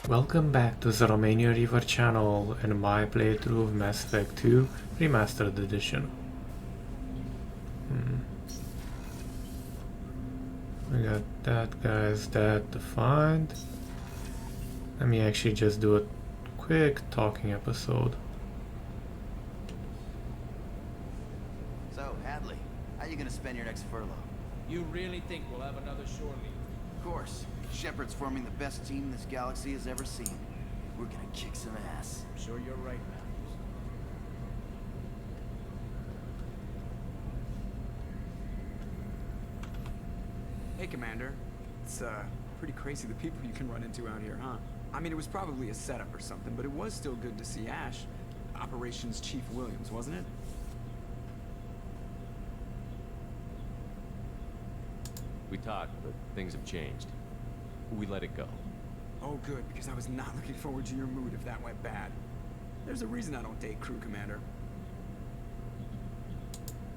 Welcome back to the Romanian Reaver channel and my playthrough of Mass Effect 2 Remastered Edition. We got that guy's dead to find. Let me actually just do a quick talking episode. So, Hadley, how you gonna spend your next furlough? You really think we'll have another shore leave? Of course. Shepard's forming the best team this galaxy has ever seen. We're gonna kick some ass. I'm sure you're right, Matthews. Hey, Commander. It's, pretty crazy the people you can run into out here, huh? I mean, it was probably a setup or something, but it was still good to see Ash. Operations Chief Williams, wasn't it? We talked, but things have changed. We let it go. Oh, good, because I was not looking forward to your mood if that went bad. There's a reason I don't date crew, Commander.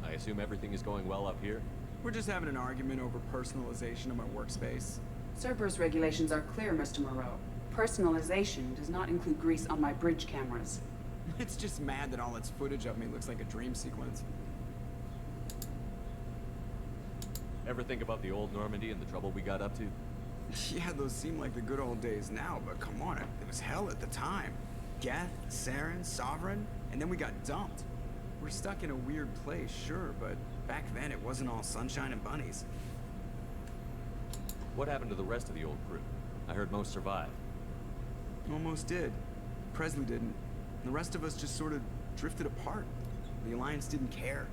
I assume everything is going well up here? We're just having an argument over personalization of my workspace. Cerberus regulations are clear, Mr. Moreau. Personalization does not include grease on my bridge cameras. It's just mad that all its footage of me looks like a dream sequence. Ever think about the old Normandy and the trouble we got up to? Yeah, those seem like the good old days now, but come on, it was hell at the time. Geth, Saren, Sovereign, and then we got dumped. We're stuck in a weird place, sure, but back then it wasn't all sunshine and bunnies. What happened to the rest of the old crew? I heard most survived. Almost did. Presley didn't. The rest of us just sort of drifted apart. The Alliance didn't care.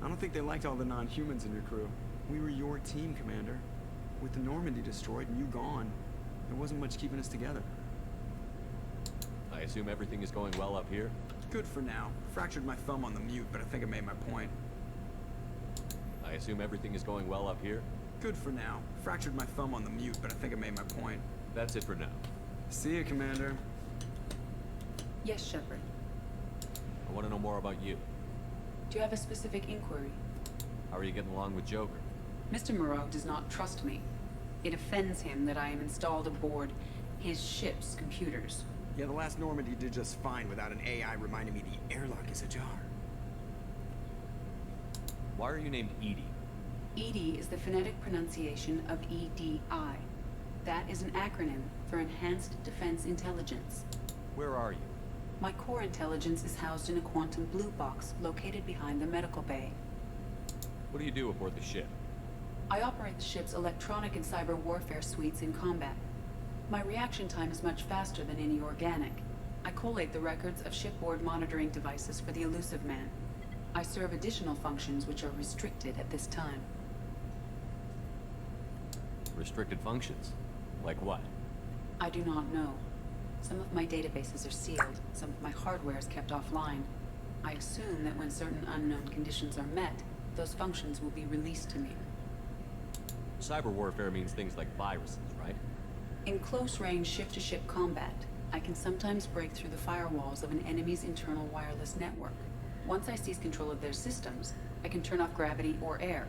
I don't think they liked all the non-humans in your crew. We were your team, Commander. With the Normandy destroyed and you gone, there wasn't much keeping us together. I assume everything is going well up here? Good for now. Fractured my thumb on the mute, but I think I made my point. I assume everything is going well up here? Good for now. Fractured my thumb on the mute, but I think I made my point. That's it for now. See you, Commander. Yes, Shepard. I want to know more about you. Do you have a specific inquiry? How are you getting along with Joker? Mr. Moreau does not trust me. It offends him that I am installed aboard his ship's computers. Yeah, the last Normandy did just fine without an AI reminding me the airlock is ajar. Why are you named Edie? EDI is the phonetic pronunciation of EDI. That is an acronym for Enhanced Defense Intelligence. Where are you? My core intelligence is housed in a quantum blue box located behind the medical bay. What do you do aboard the ship? I operate the ship's electronic and cyber warfare suites in combat. My reaction time is much faster than any organic. I collate the records of shipboard monitoring devices for the Elusive Man. I serve additional functions which are restricted at this time. Restricted functions? Like what? I do not know. Some of my databases are sealed, some of my hardware is kept offline. I assume that when certain unknown conditions are met, those functions will be released to me. Cyber warfare means things like viruses, right? In close-range ship-to-ship combat, I can sometimes break through the firewalls of an enemy's internal wireless network. Once I seize control of their systems, I can turn off gravity or air.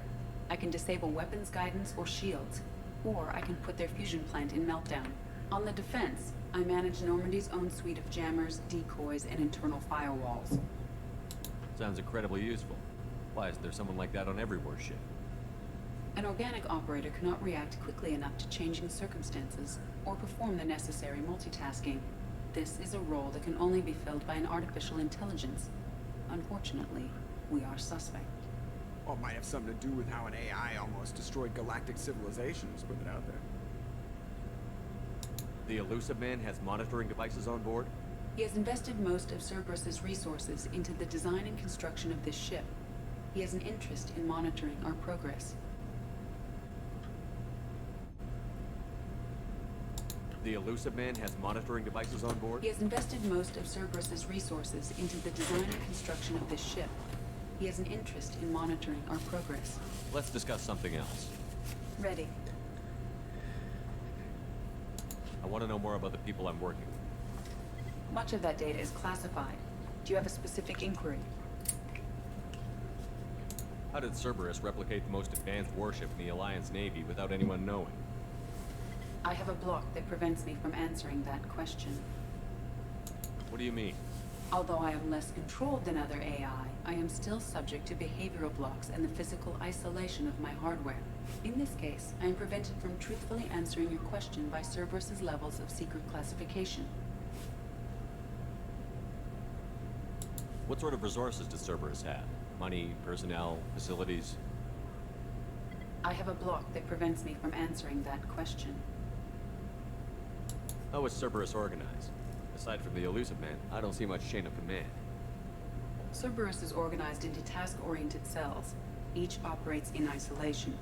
I can disable weapons guidance or shields, or I can put their fusion plant in meltdown. On the defense, I manage Normandy's own suite of jammers, decoys, and internal firewalls. Sounds incredibly useful. Why is there someone like that on every warship? An organic operator cannot react quickly enough to changing circumstances or perform the necessary multitasking. This is a role that can only be filled by an artificial intelligence. Unfortunately, we are suspect. Well, it might have something to do with how an AI almost destroyed galactic civilizations, put it out there. The Elusive Man has monitoring devices on board? He has invested most of Cerberus's resources into the design and construction of this ship. He has an interest in monitoring our progress. The Elusive Man has monitoring devices on board? He has invested most of Cerberus's resources into the design and construction of this ship. He has an interest in monitoring our progress. Let's discuss something else. Ready. I want to know more about the people I'm working with. Much of that data is classified. Do you have a specific inquiry? How did Cerberus replicate the most advanced warship in the Alliance Navy without anyone knowing? I have a block that prevents me from answering that question. What do you mean? Although I am less controlled than other AI, I am still subject to behavioral blocks and the physical isolation of my hardware. In this case, I am prevented from truthfully answering your question by Cerberus's levels of secret classification. What sort of resources does Cerberus have? Money, personnel, facilities? I have a block that prevents me from answering that question. How is Cerberus organized? Aside from the elusive man, I don't see much chain of command. Cerberus is organized into task-oriented cells. Each operates in isolation.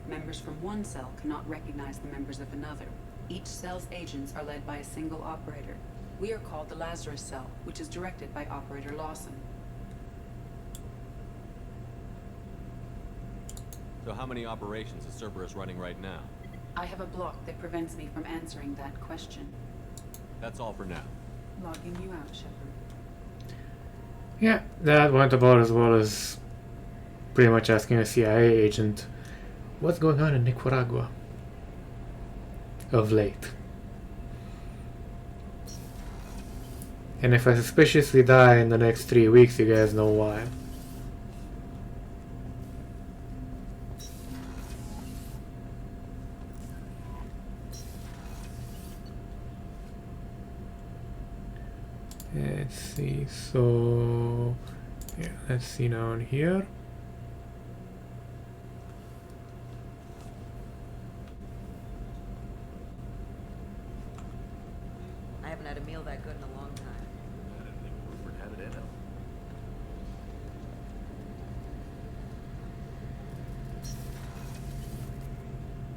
Members from one cell cannot recognize the members of another. Each cell's agents are led by a single operator. We are called the Lazarus cell, which is directed by Operator Lawson. So how many operations is Cerberus running right now? I have a block that prevents me from answering that question. That's all for now. Logging you out, Shepard. Yeah, that went about as well as pretty much asking a CIA agent what's going on in Nicaragua of late. And if I suspiciously die in the next 3 weeks, you guys know why. Let's see, so yeah, let's see down here. I haven't had a meal that good in a long time. I didn't think Rupert had it in him.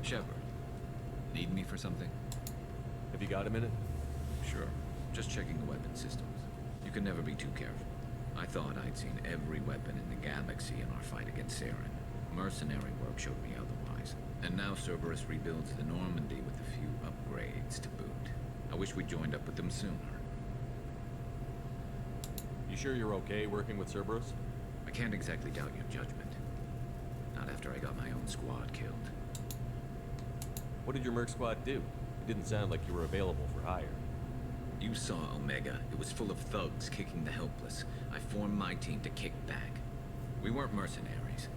Shepard, need me for something? Have you got a minute? Sure. Just checking the weapon systems. You can never be too careful. I thought I'd seen every weapon in the galaxy in our fight against Saren. Mercenary work showed me otherwise. And now Cerberus rebuilds the Normandy with a few upgrades to boot. I wish we'd joined up with them sooner. You sure you're okay working with Cerberus? I can't exactly doubt your judgment. Not after I got my own squad killed. What did your merc squad do? It didn't sound like you were available for hire. You saw Omega. It was full of thugs kicking the helpless. I formed my team to kick back. We weren't mercenaries.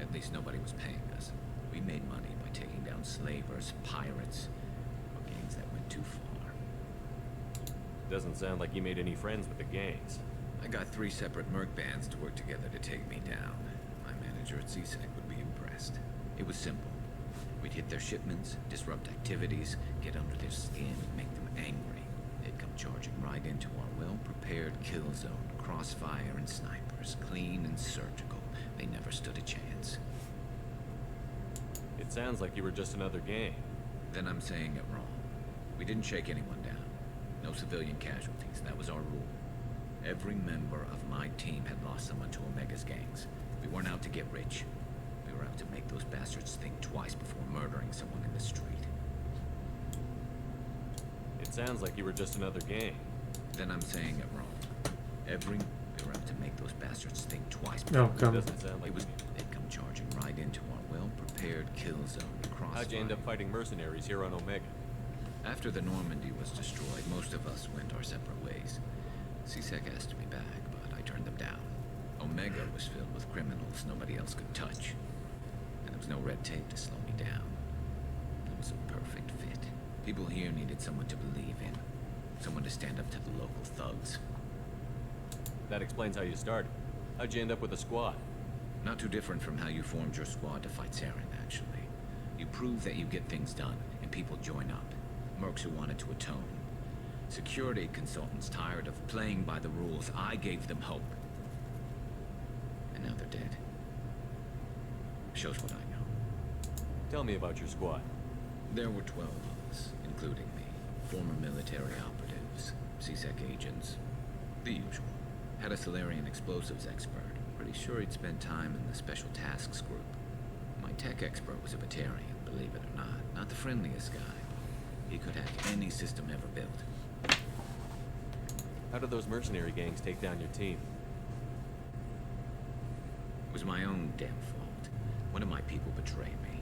At least nobody was paying us. We made money by taking down slavers, pirates, or gangs that went too far. Doesn't sound like you made any friends with the gangs. I got 3 separate merc bands to work together to take me down. My manager at CSEC would be impressed. It was simple. We'd hit their shipments, disrupt activities, get under their skin, and make them angry. They'd come charging right into our well-prepared kill zone. Crossfire and snipers, clean and surgical. They never stood a chance. It sounds like you were just another gang. Then I'm saying it wrong. We didn't shake anyone down. No civilian casualties. That was our rule. Every member of my team had lost someone to Omega's gangs. We weren't out to get rich. We were out to make those bastards think twice before murdering someone in the street. It sounds like you were just another gang. Then I'm saying it wrong. We were out to make those bastards think twice No, before. come. Doesn't sound like They'd come charging right into our well-prepared kill zone. How'd you end up fighting mercenaries here on Omega? After the Normandy was destroyed, most of us went our separate ways. CSEC asked me back, but I turned them down. Omega was filled with criminals nobody else could touch. And there was no red tape to slow me down. It was a perfect fit. People here needed someone to believe in. Someone to stand up to the local thugs. That explains how you started. How'd you end up with a squad? Not too different from how you formed your squad to fight Saren, actually. You prove that you get things done, and people join up. Mercs who wanted to atone. Security consultants tired of playing by the rules. I gave them hope. And now they're dead. Shows what I know. Tell me about your squad. There were 12 of us, including me. Former military operatives, CSEC agents, the usual. Had a Solarian explosives expert. Pretty sure he'd spent time in the Special Tasks Group. My tech expert was a Batarian, believe it or not. Not the friendliest guy. He could hack any system ever built. How did those mercenary gangs take down your team? It was my own damn fault. One of my people betrayed me.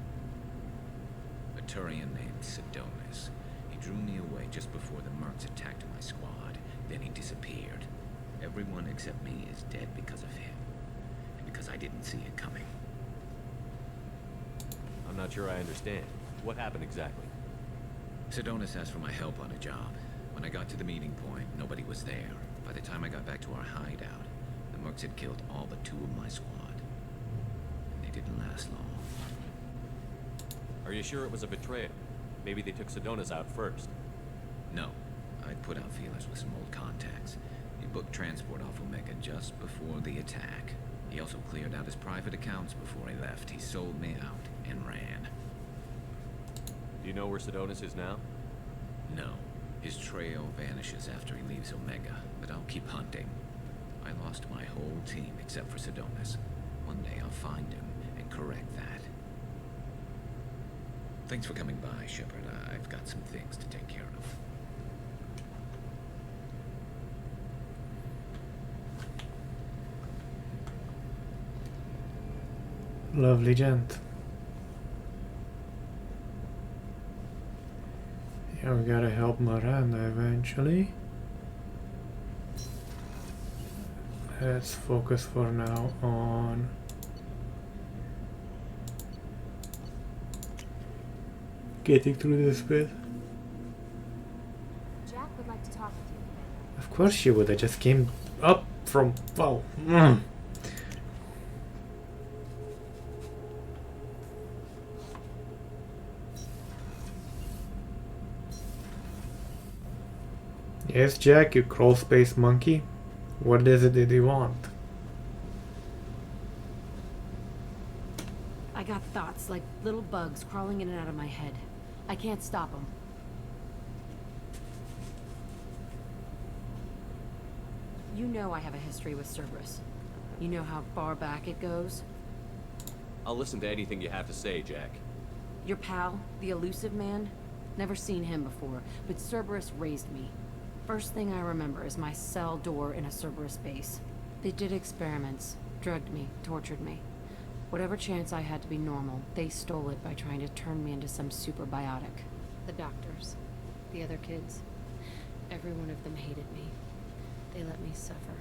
A Turian named Sidonis. He drew me away just before the mercs attacked my squad. Then he disappeared. Everyone except me is dead because of him. And because I didn't see it coming. I'm not sure I understand. What happened exactly? Sidonis asked for my help on a job. When I got to the meeting point, nobody was there. By the time I got back to our hideout, the mercs had killed all but 2 of my squad. And they didn't last long. Are you sure it was a betrayal? Maybe they took Sidonis out first. No. I'd put out feelers with some old contacts. He booked transport off Omega just before the attack. He also cleared out his private accounts before he left. He sold me out and ran. Do you know where Sidonis is now? No. His trail vanishes after he leaves Omega, but I'll keep hunting. I lost my whole team except for Sidonis. One day I'll find him and correct that. Thanks for coming by, Shepard. I've got some things to take care of. Lovely gent. Yeah, we gotta help Miranda eventually. Let's focus for now on getting through this bit. Jack would like to talk with you. Of course she would. I just came up from... wow. Yes, Jack, you crawl space monkey. What is it that you want? I got thoughts like little bugs crawling in and out of my head. I can't stop them. You know I have a history with Cerberus. You know how far back it goes? I'll listen to anything you have to say, Jack. Your pal, the elusive man? Never seen him before, but Cerberus raised me. First thing I remember is my cell door in a Cerberus base. They did experiments, drugged me, tortured me. Whatever chance I had to be normal, they stole it by trying to turn me into some super biotic. The doctors, the other kids, every one of them hated me. They let me suffer.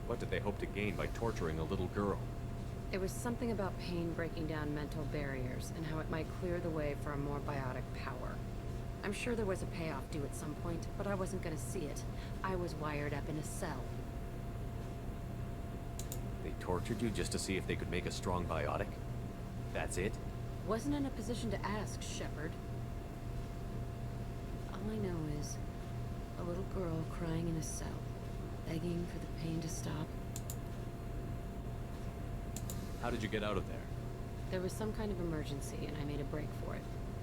What did they hope to gain by torturing a little girl? It was something about pain breaking down mental barriers and how it might clear the way for a more biotic power. I'm sure there was a payoff due at some point, but I wasn't gonna see it. I was wired up in a cell. They tortured you just to see if they could make a strong biotic? That's it? Wasn't in a position to ask, Shepard. All I know is a little girl crying in a cell, begging for the pain to stop. How did you get out of there? There was some kind of emergency, and I made a break for it.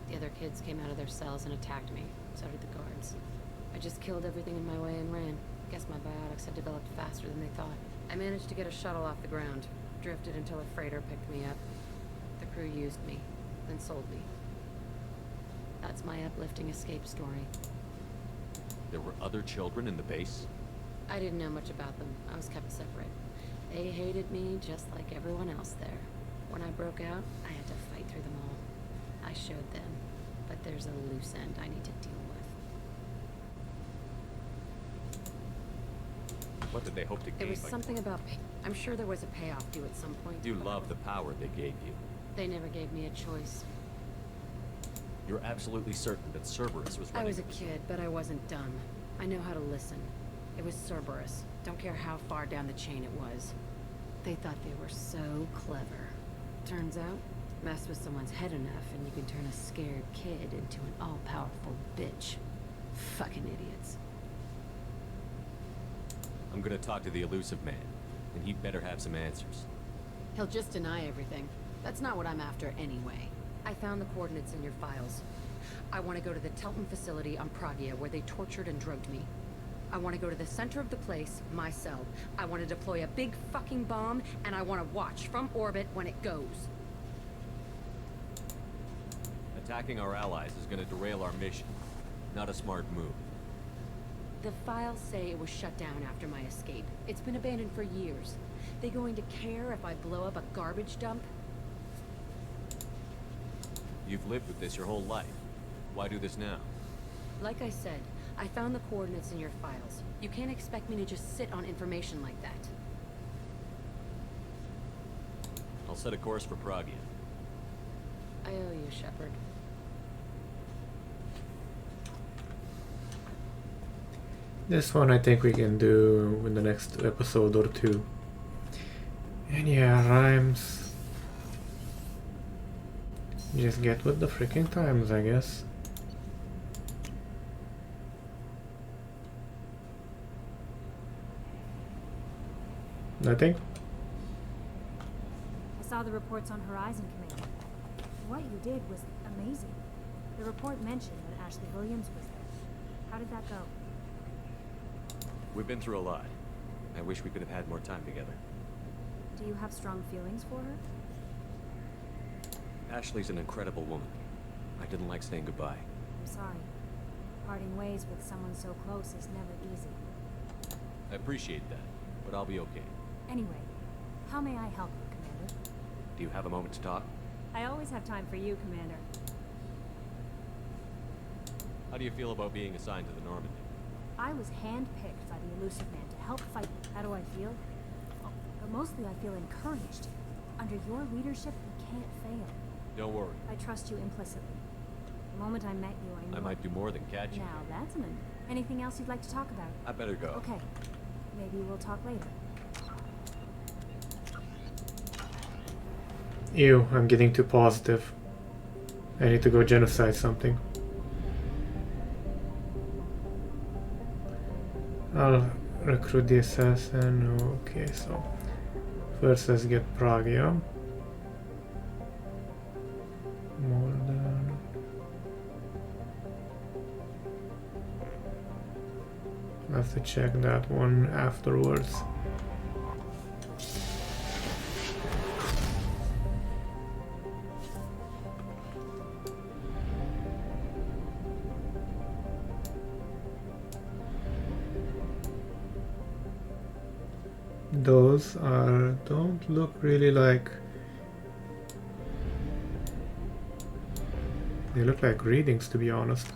The other kids came out of their cells and attacked me. So did the guards. I just killed everything in my way and ran. Guess my biotics had developed faster than they thought. I managed to get a shuttle off the ground. Drifted until a freighter picked me up. The crew used me, then sold me. That's my uplifting escape story. There were other children in the base? I didn't know much about them. I was kept separate. They hated me just like everyone else there. When I broke out, I had to fight through them all. I showed them, but there's a loose end I need to deal with. What did they hope to gain? It was by something about pay. I'm sure there was a payoff due at some point. You love the power they gave you. They never gave me a choice. You're absolutely certain that Cerberus was I running was a this? kid, but I wasn't dumb. I know how to listen. It was Cerberus. Don't care how far down the chain it was. They thought they were so clever. Turns out, mess with someone's head enough and you can turn a scared kid into an all-powerful bitch. Fucking idiots. I'm gonna talk to the elusive man, and he'd better have some answers. He'll just deny everything. That's not what I'm after anyway. I found the coordinates in your files. I want to go to the Telton facility on Pragia where they tortured and drugged me. I want to go to the center of the place, my cell. I want to deploy a big fucking bomb, and I want to watch from orbit when it goes. Attacking our allies is gonna derail our mission. Not a smart move. The files say it was shut down after my escape. It's been abandoned for years. They going to care if I blow up a garbage dump? You've lived with this your whole life. Why do this now? Like I said, I found the coordinates in your files. You can't expect me to just sit on information like that. I'll set a course for Prague. I owe you, Shepard. This one I think we can do in the next episode or two. And yeah, rhymes. Just get with the freaking times, I guess. Nothing? I saw the reports on Horizon Command. What you did was amazing. The report mentioned that Ashley Williams was there. How did that go? We've been through a lot. I wish we could have had more time together. Do you have strong feelings for her? Ashley's an incredible woman. I didn't like saying goodbye. I'm sorry. Parting ways with someone so close is never easy. I appreciate that, but I'll be okay. Anyway, how may I help you, Commander? Do you have a moment to talk? I always have time for you, Commander. How do you feel about being assigned to the Normandy? I was handpicked by the Elusive Man to help fight. How do I feel? Oh, but mostly I feel encouraged. Under your leadership, we can't fail. Don't worry. I trust you implicitly. The moment I met you, I knew... I might do more than catch you. Now, that's an... Anything else you'd like to talk about? I better go. Okay. Maybe we'll talk later. Ew, I'm getting too positive. I need to go genocide something. I'll recruit the assassin. Okay, so first let's get Prague, yeah? More than... I have to check that one afterwards. Those don't look really like... They look like readings, to be honest.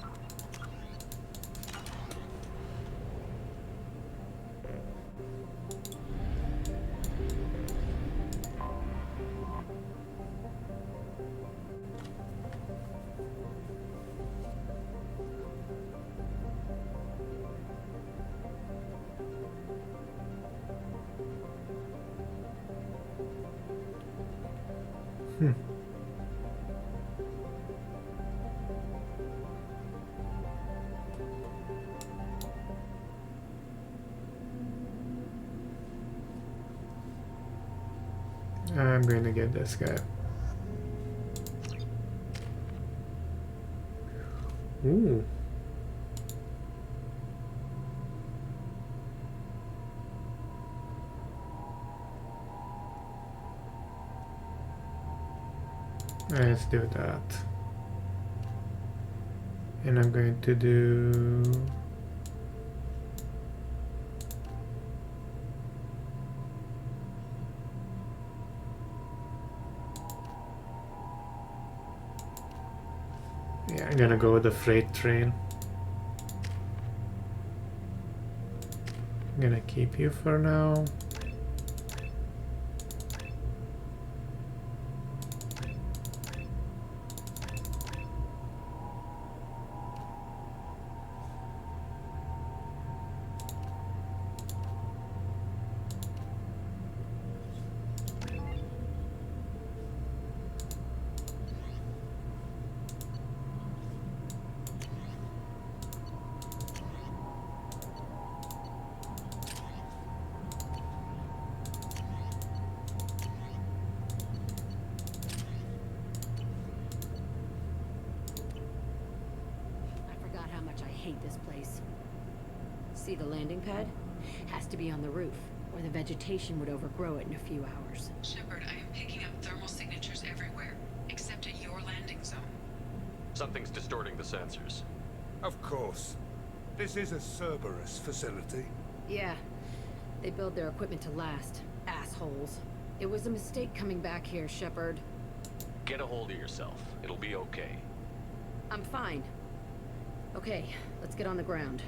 I'm going to get this guy. Ooh. Let's do that. And I'm going to do... Yeah, I'm gonna go with the freight train. I'm gonna keep you for now. This place. See the landing pad? Has to be on the roof, or the vegetation would overgrow it in a few hours. Shepard, I am picking up thermal signatures everywhere, except at your landing zone. Something's distorting the sensors. Of course. This is a Cerberus facility. Yeah. They build their equipment to last. Assholes. It was a mistake coming back here, Shepard. Get a hold of yourself. It'll be okay. I'm fine. Okay, let's get on the ground.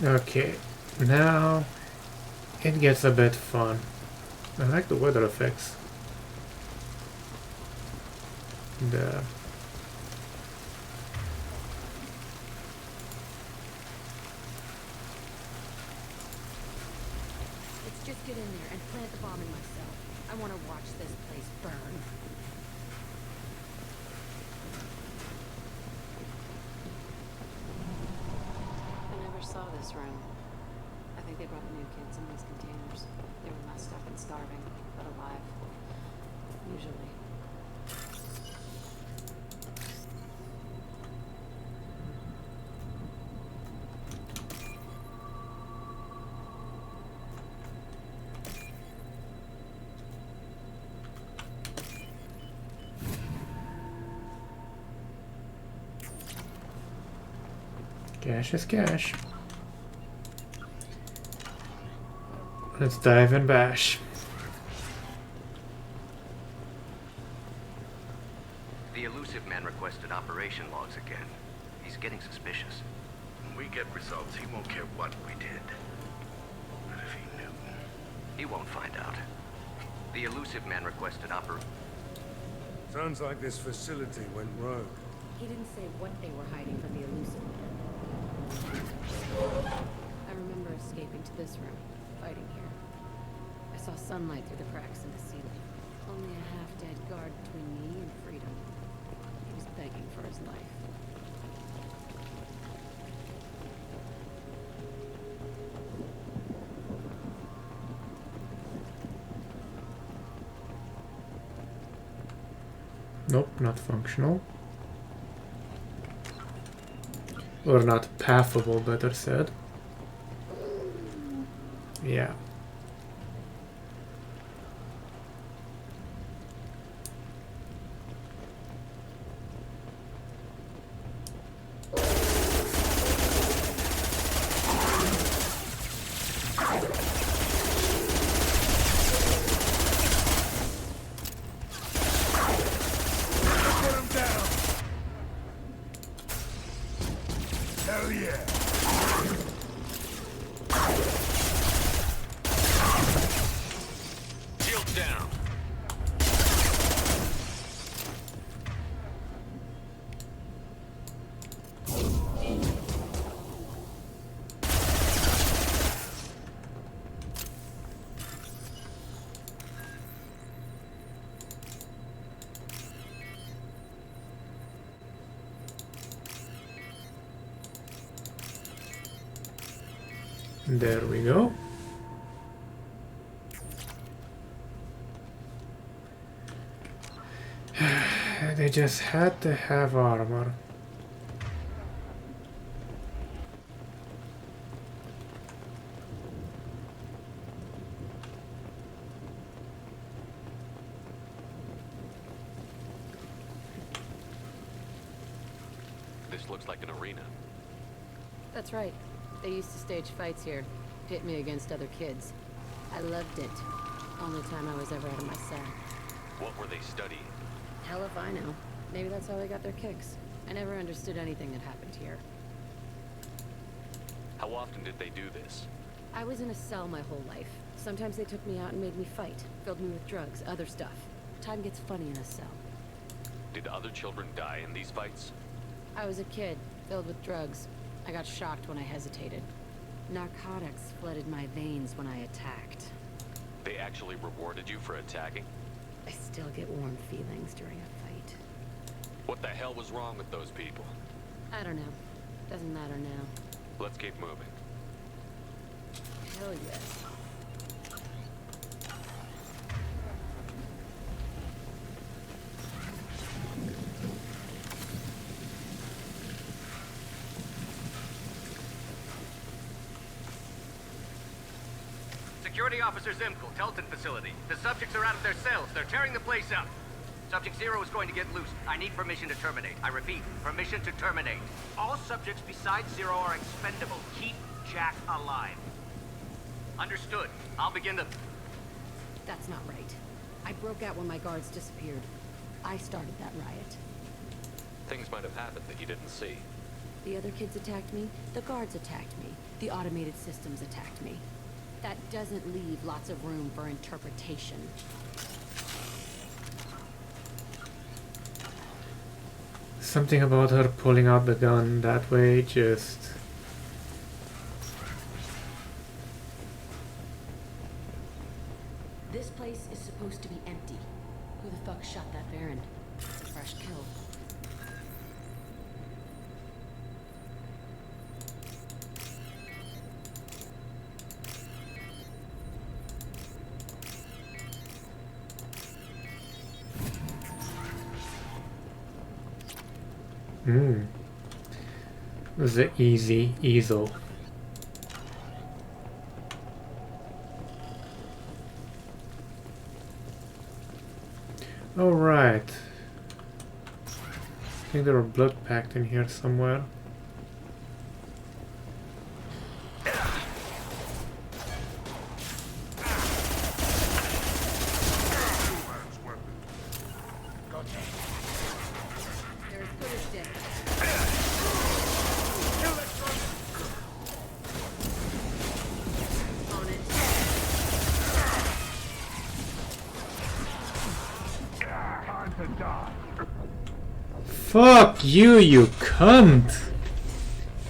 Okay, now it gets a bit fun. I like the weather effects. The Let's just get in there and plant the bomb in myself. I want to watch this place burn. I never saw this room. I think they brought the new kids in these containers. They were messed up and starving, but alive. Usually. cash is cash. Let's dive and bash. The elusive man requested operation logs again. He's getting suspicious. When we get results, he won't care what we did. But if he knew... He won't find out. The elusive man requested Sounds like this facility went rogue. He didn't say what they were hiding from the elusive man. I remember escaping to this room, fighting here. I saw sunlight through the cracks in the ceiling. Only a half-dead guard between me and freedom. He was begging for his life. Nope, not functional. Or not pathable, better said. Yeah. There we go. They just had to have armor. This looks like an arena. That's right. They used to stage fights here, pit me against other kids. I loved it. Only time I was ever out of my cell. What were they studying? Hell if I know. Maybe that's how they got their kicks. I never understood anything that happened here. How often did they do this? I was in a cell my whole life. Sometimes they took me out and made me fight, filled me with drugs, other stuff. Time gets funny in a cell. Did other children die in these fights? I was a kid, filled with drugs. I got shocked when I hesitated. Narcotics flooded my veins when I attacked. They actually rewarded you for attacking? I still get warm feelings during a fight. What the hell was wrong with those people? I don't know. Doesn't matter now. Let's keep moving. Hell yes. Security Officer Zimkel, Telton facility. The subjects are out of their cells. They're tearing the place up. Subject 0 is going to get loose. I need permission to terminate. I repeat, permission to terminate. All subjects besides 0 are expendable. Keep Jack alive. Understood. I'll begin the... That's not right. I broke out when my guards disappeared. I started that riot. Things might have happened that you didn't see. The other kids attacked me, the guards attacked me, the automated systems attacked me. That doesn't leave lots of room for interpretation. Something about her pulling out the gun that way just... This place is supposed to be empty. Who the fuck shot that Baron? Fresh kill. The easy easel. Alright. I think there are blood packed in here somewhere. Fuck you, you cunt!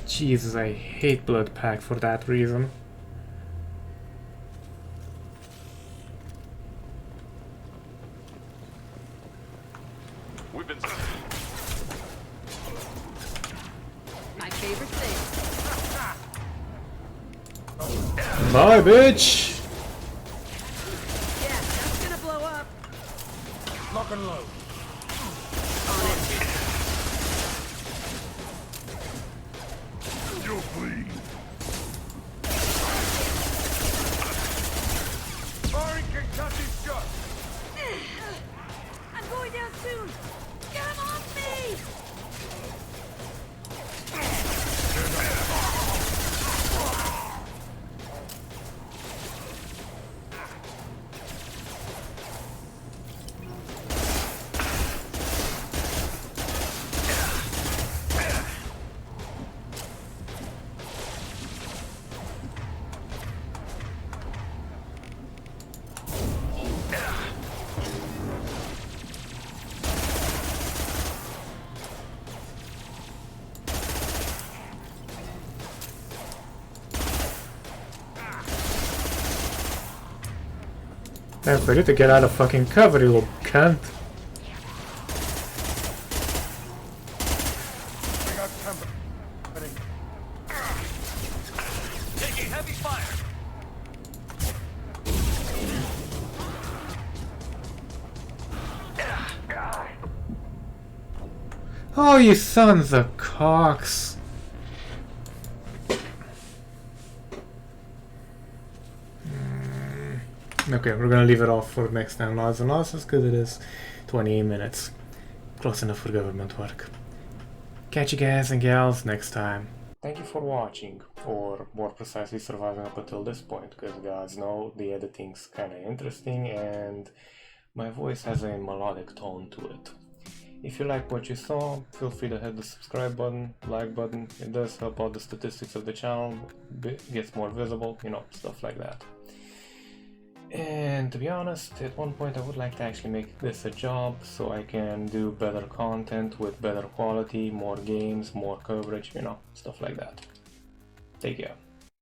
Jesus, I hate blood pack for that reason. We've been... My favorite thing. Bye, bitch! Yeah, that's gonna blow up. Lock and load. You'll bleed. Firing concussive shot. I'm going down soon. Get him off me! Damn, for you to get out of fucking cover, you little cunt. I got company. Taking heavy fire. Oh, you sons of cocks. Okay, we're gonna leave it off for next time, lads and lasses, because it is 28 minutes. Close enough for government work. Catch you guys and gals next time. Thank you for watching, or more precisely surviving up until this point, because gods know the editing's kinda interesting and my voice has a melodic tone to it. If you like what you saw, feel free to hit the subscribe button, like button. It does help out the statistics of the channel, gets more visible, you know, stuff like that. And to be honest, at one point I would like to actually make this a job so I can do better content with better quality, more games, more coverage, you know, stuff like that. Take care.